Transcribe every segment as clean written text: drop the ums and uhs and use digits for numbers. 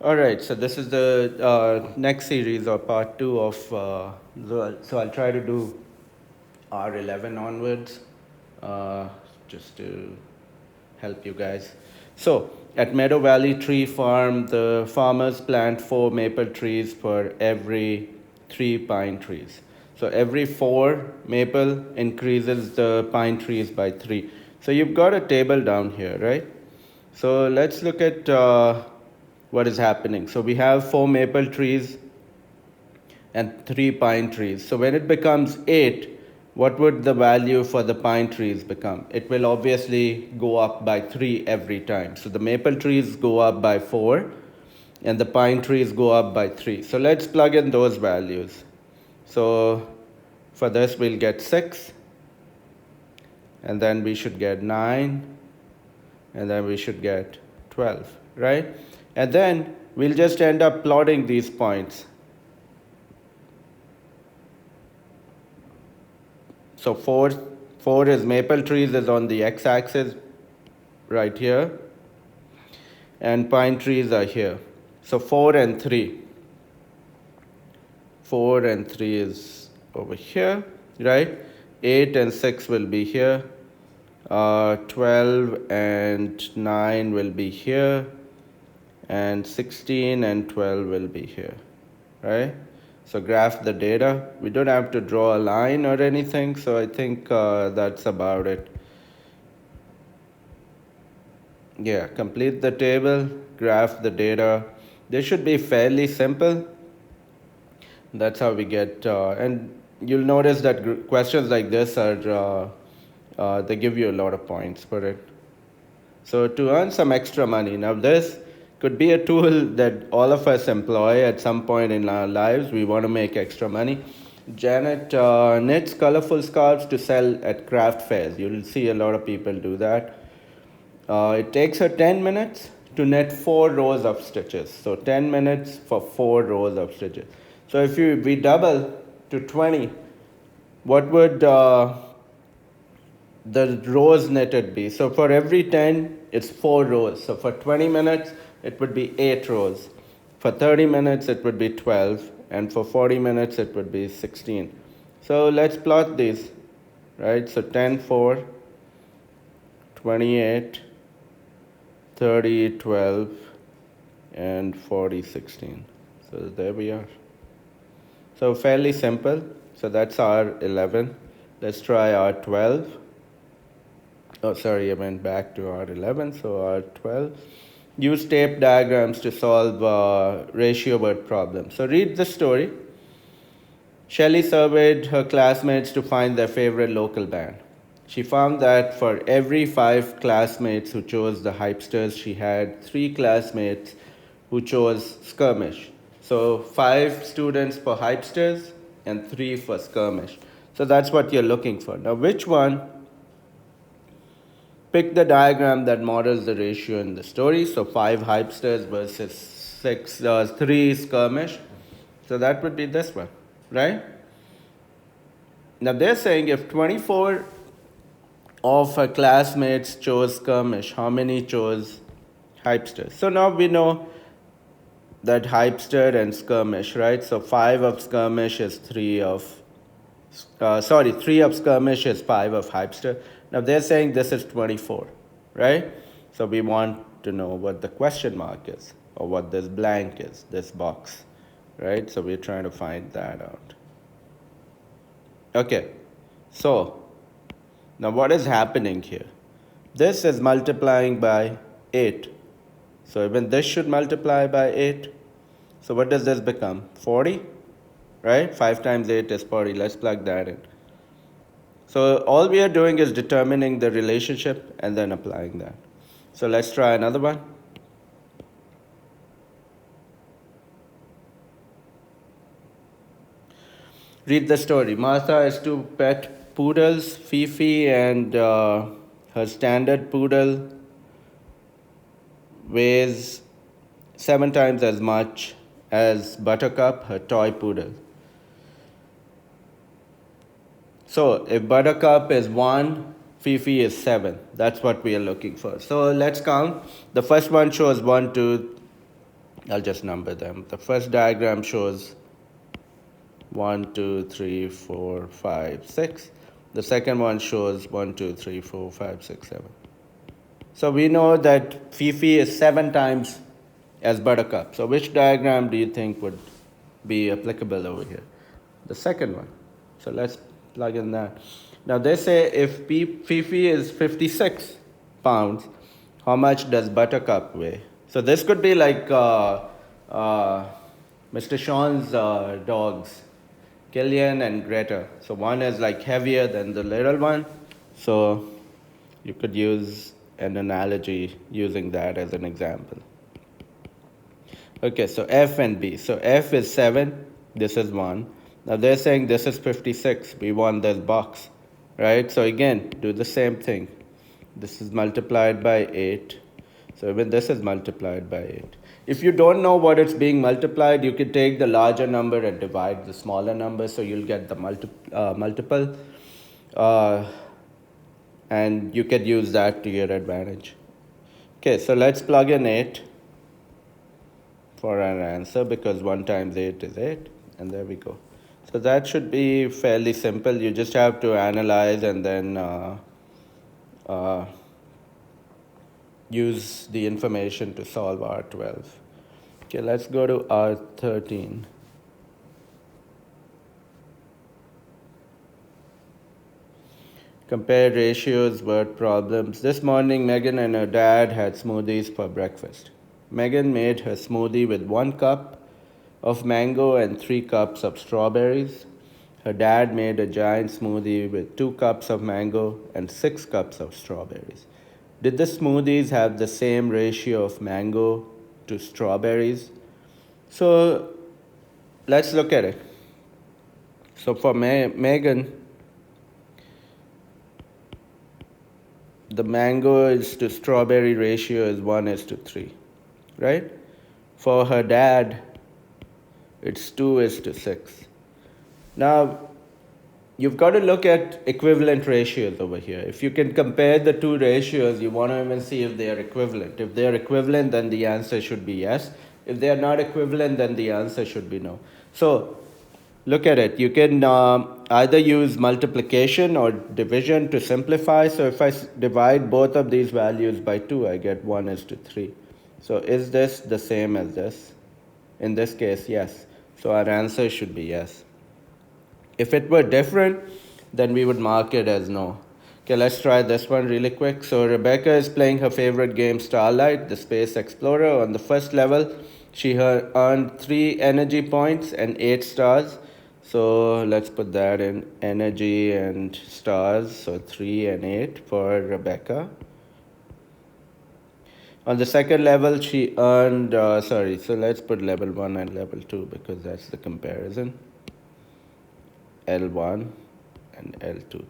All right, so this is the next series or part two of, so I'll try to do R11 onwards, uh, just to help you guys. So at Meadow Valley Tree Farm, the farmers plant 4 maple trees for every 3 pine trees. So every 4 maple increases the pine trees by 3. So you've got a table down here, right? So let's look at what is happening. So we have 4 maple trees and 3 pine trees. So when it becomes 8, what would the value for the pine trees become? It will obviously go up by 3 every time. So the maple trees go up by 4 and the pine trees go up by 3. So let's plug in those values. So for this we'll get 6, and then we should get 9, and then we should get 12, right? And then we'll just end up plotting these points. So 4 is maple trees is on the x-axis right here, and pine trees are here. So 4 and 3. 4 and 3 is over here, right? 8 and 6 will be here. 12 and 9 will be here, and 16 and 12 will be here, right? So graph the data. We don't have to draw a line or anything, so I think that's about it. Yeah, complete the table, graph the data. This should be fairly simple. That's how we get, and you'll notice that questions like this are, they give you a lot of points for it. So to earn some extra money, now this could be a tool that all of us employ at some point in our lives. We want to make extra money. Janet knits colorful scarves to sell at craft fairs. You'll see a lot of people do that. It takes her 10 minutes to knit 4 rows of stitches. So 10 minutes for 4 rows of stitches. So if we double to 20, what would the rows knitted be? So for every 10, it's 4 rows. So for 20 minutes, it would be 8 rows. For 30 minutes, it would be 12. And for 40 minutes, it would be 16. So let's plot these, right? So 10, 4, 28, 30, 12, and 40, 16. So there we are. So fairly simple. So that's our 11. Let's try our 12. Oh, sorry, I went back to R11, so R12. Use tape diagrams to solve ratio word problems. So read the story. Shelley surveyed her classmates to find their favorite local band. She found that for every 5 classmates who chose the Hypesters, she had 3 classmates who chose Skirmish. So 5 students for Hypesters and 3 for Skirmish. So that's what you're looking for. Now, which one? Pick the diagram that models the ratio in the story. So 5 Hypesters versus 3 Skirmish. So that would be this one, right? Now they're saying if 24 of her classmates chose Skirmish, how many chose Hypester? So now we know that Hypester and Skirmish, right? So 5 of Skirmish is 3 of, 3 of Skirmish is 5 of Hypester. Now they're saying this is 24, right? So we want to know what the question mark is, or what this blank is, this box, right? So we're trying to find that out. Okay, so now what is happening here? This is multiplying by 8. So even this should multiply by 8. So what does this become? 40, right? 5 times 8 is 40. Let's plug that in. So all we are doing is determining the relationship and then applying that. So let's try another one. Read the story. Martha has 2 pet poodles, Fifi and her standard poodle weighs 7 times as much as Buttercup, her toy poodle. So if Buttercup is 1, Fifi is 7. That's what we are looking for. So let's count. The first one shows 1, 2, I'll just number them. The first diagram shows 1, 2, 3, 4, 5, 6. The second one shows 1, 2, 3, 4, 5, 6, 7. So we know that Fifi is 7 times as Buttercup. So which diagram do you think would be applicable over here? The second one. So let's plug in that. Now they say if Fifi is 56 pounds, how much does Buttercup weigh? So this could be like Mr. Sean's dogs, Killian and Greta. So one is like heavier than the little one. So you could use an analogy using that as an example. Okay, so F and B. So F is 7, this is 1. Now they're saying this is 56, we want this box, right? So again, do the same thing. This is multiplied by 8. So even this is multiplied by 8. If you don't know what it's being multiplied, you could take the larger number and divide the smaller number, so you'll get the multiple. And you could use that to your advantage. Okay, so let's plug in 8 for our answer, because 1 times 8 is 8, and there we go. So that should be fairly simple. You just have to analyze and then use the information to solve R12. Okay, let's go to R13. Compare ratios, word problems. This morning, Megan and her dad had smoothies for breakfast. Megan made her smoothie with 1 cup of mango and 3 cups of strawberries. Her dad made a giant smoothie with 2 cups of mango and 6 cups of strawberries. Did the smoothies have the same ratio of mango to strawberries? So let's look at it. So for Megan, the mango is to strawberry ratio is 1:3, right? For her dad, it's 2:6. Now, you've got to look at equivalent ratios over here. If you can compare the two ratios, you want to even see if they are equivalent. If they are equivalent, then the answer should be yes. If they are not equivalent, then the answer should be no. So, look at it. You can either use multiplication or division to simplify. So if I divide both of these values by 2, I get 1:3. So is this the same as this? In this case, yes. So our answer should be yes. If it were different, then we would mark it as no. Okay, let's try this one really quick. So Rebecca is playing her favorite game, Starlight, the Space Explorer. On the first level, she earned 3 energy points and 8 stars. So let's put that in energy and stars. So 3 and 8 for Rebecca. On the second level, she earned, so let's put level 1 and level 2 because that's the comparison. L1 and L2.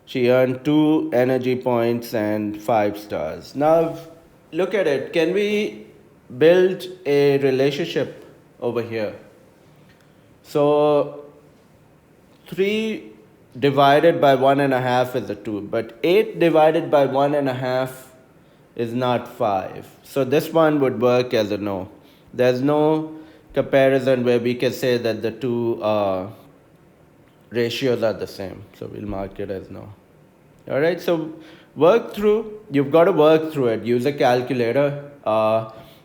She earned 2 energy points and 5 stars. Now, look at it. Can we build a relationship over here? So 3 divided by 1.5 is a 2, but 8 divided by 1.5 is not 5. So this one would work as a no. There's no comparison where we can say that the two ratios are the same. So we'll mark it as no. All right, so work through. You've got to work through it. Use a calculator.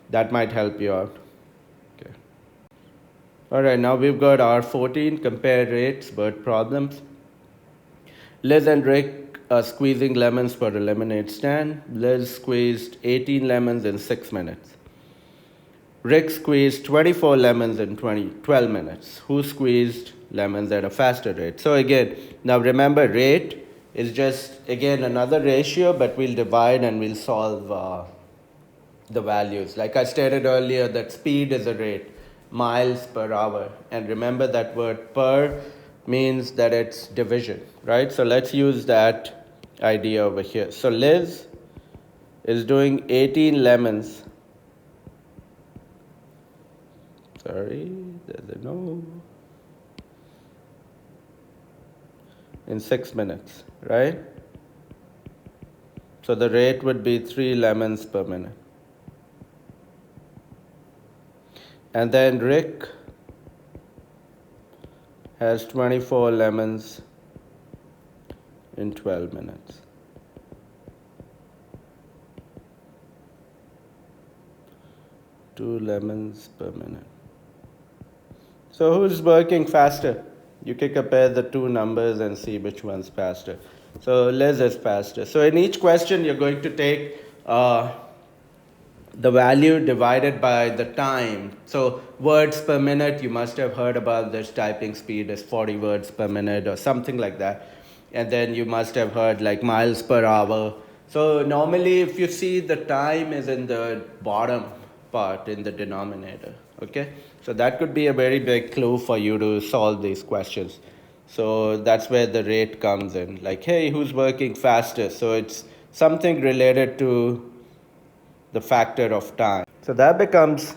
That might help you out. Okay. All right, now we've got R14, compare rates, word problems. Liz and Rick are squeezing lemons for a lemonade stand. Liz squeezed 18 lemons in 6 minutes. Rick squeezed 24 lemons in 12 minutes. Who squeezed lemons at a faster rate? So again, now remember, rate is just, again, another ratio, but we'll divide and we'll solve the values. Like I stated earlier, that speed is a rate, miles per hour. And remember that word per means that it's division, right? So let's use that idea over here. So Liz is doing 18 lemons. Sorry, there's a no. In 6 minutes, right? So the rate would be 3 lemons per minute. And then Rick has 24 lemons in 12 minutes. Two lemons per minute. So who's working faster? You can compare the two numbers and see which one's faster. So Liz is faster. So in each question, you're going to take the value divided by the time. So words per minute, you must have heard about this typing speed is 40 words per minute or something like that. And then you must have heard like miles per hour. So normally if you see the time is in the bottom part in the denominator, okay? So that could be a very big clue for you to solve these questions. So that's where the rate comes in. Like, hey, who's working faster? So it's something related to the factor of time. So that becomes,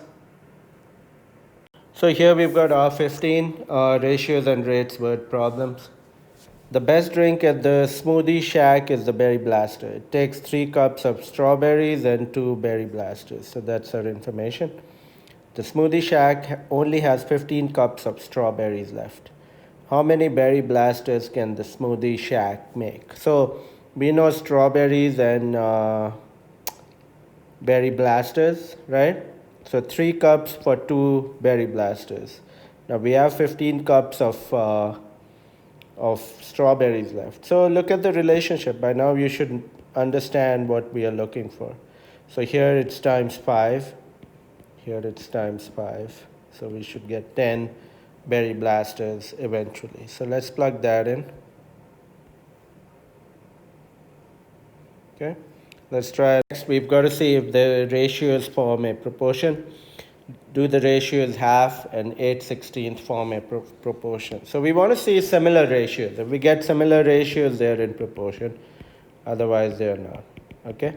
so here we've got our 15 ratios and rates word problems. The best drink at the smoothie shack is the berry blaster. It takes 3 cups of strawberries and 2 berry blasters. So that's our information. The smoothie shack only has 15 cups of strawberries left. How many berry blasters can the smoothie shack make? So we know strawberries and berry blasters, right? So 3 cups for 2 berry blasters. Now we have 15 cups of strawberries left. So look at the relationship. By now you should understand what we are looking for. So here it's times 5. Here it's times 5. So we should get 10 berry blasters eventually. So let's plug that in. Okay. Let's try. Next, we've got to see if the ratios form a proportion. Do the ratios half and 8/16 form a proportion? So we want to see similar ratios. If we get similar ratios, they're in proportion. Otherwise, they're not. Okay?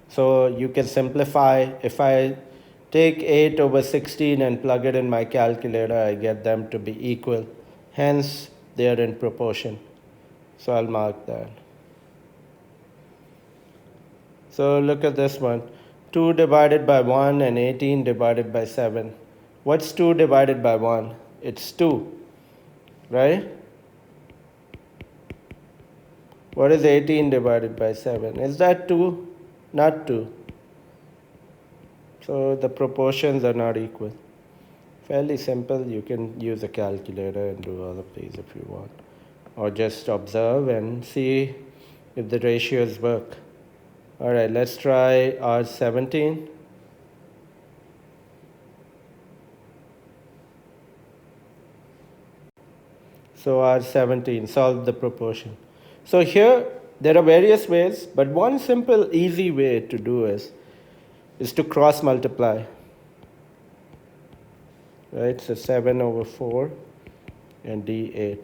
So you can simplify. If I take 8/16 and plug it in my calculator, I get them to be equal. Hence, they're in proportion. So I'll mark that. So look at this one. 2 divided by 1 and 18 divided by 7. What's 2 divided by 1? It's 2, right? What is 18 divided by 7? Is that 2? Not 2. So the proportions are not equal. Fairly simple. You can use a calculator and do all of these if you want. Or just observe and see if the ratios work. All right, let's try R17. So R17, solve the proportion. So here, there are various ways, but one simple, easy way to do is to cross multiply. Right, so 7/4 and D8.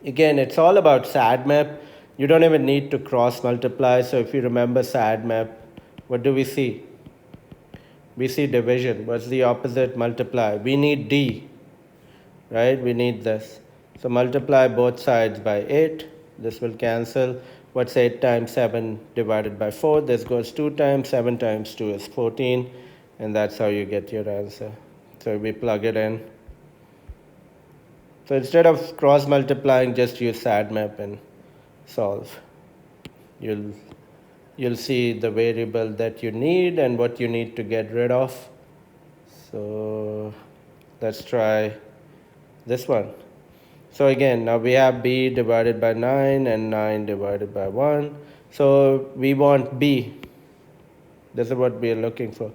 Again, it's all about SADMAP. You don't even need to cross multiply. So if you remember SADMAP, what do we see? We see division. What's the opposite? Multiply. We need D, right? We need this. So multiply both sides by 8. This will cancel. What's 8 times 7 divided by 4? This goes 2 times. 7 times 2 is 14. And that's how you get your answer. So we plug it in. So instead of cross multiplying, just use SADMAP and solve. You'll see the variable that you need and what you need to get rid of. So let's try this one. So again, now we have b divided by 9 and 9 divided by 1. So we want b. This is what we are looking for.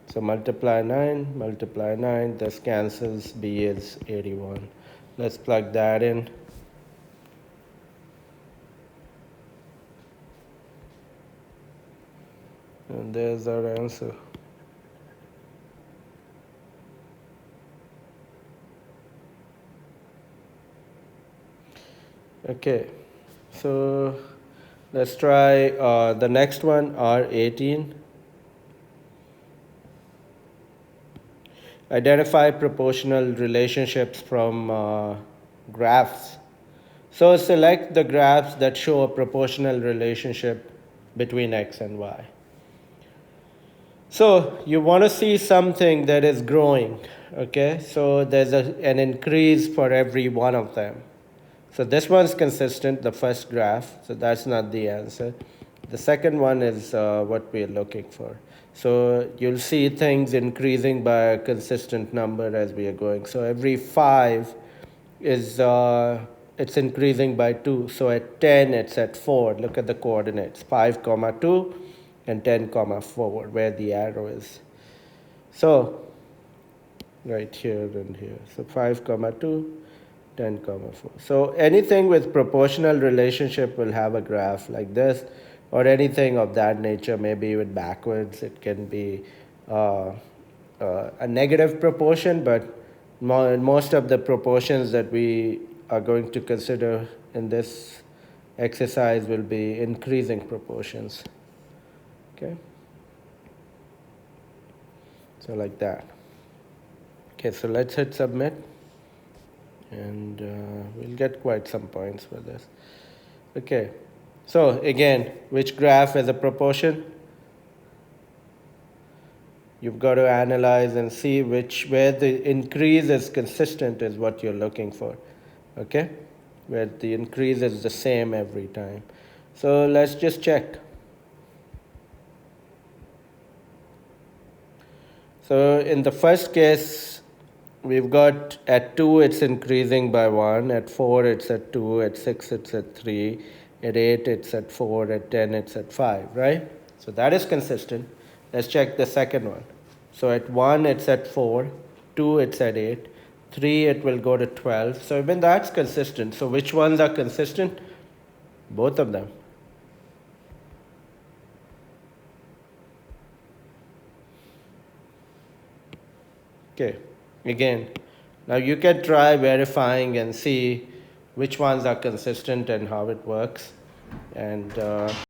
So multiply 9, this cancels, b is 81. Let's plug that in. And there's our answer. Okay, so let's try the next one, R18. Identify proportional relationships from graphs. So select the graphs that show a proportional relationship between x and y. So you want to see something that is growing, okay? So there's an increase for every one of them. So this one's consistent, the first graph, so that's not the answer. The second one is what we're looking for. So you'll see things increasing by a consistent number as we are going. So every 5 is, it's increasing by 2. So at 10, it's at 4. Look at the coordinates, 5 comma 2 and 10 comma 4, where the arrow is. So right here and here. So 5 comma 2, 10 comma 4. So anything with proportional relationship will have a graph like this, or anything of that nature, maybe even backwards. It can be a negative proportion, but most of the proportions that we are going to consider in this exercise will be increasing proportions. Okay, so like that. Okay, so let's hit submit, and we'll get quite some points for this. Okay, so again, which graph is a proportion? You've got to analyze and see where the increase is consistent is what you're looking for. Okay, where the increase is the same every time. So let's just check. So in the first case, we've got at 2 it's increasing by 1, at 4 it's at 2, at 6 it's at 3, at 8 it's at 4, at 10 it's at 5, right? So that is consistent. Let's check the second one. So at 1 it's at 4, 2 it's at 8, 3 it will go to 12. So even that's consistent. So which ones are consistent? Both of them. Okay, again, now you can try verifying and see which ones are consistent and how it works. And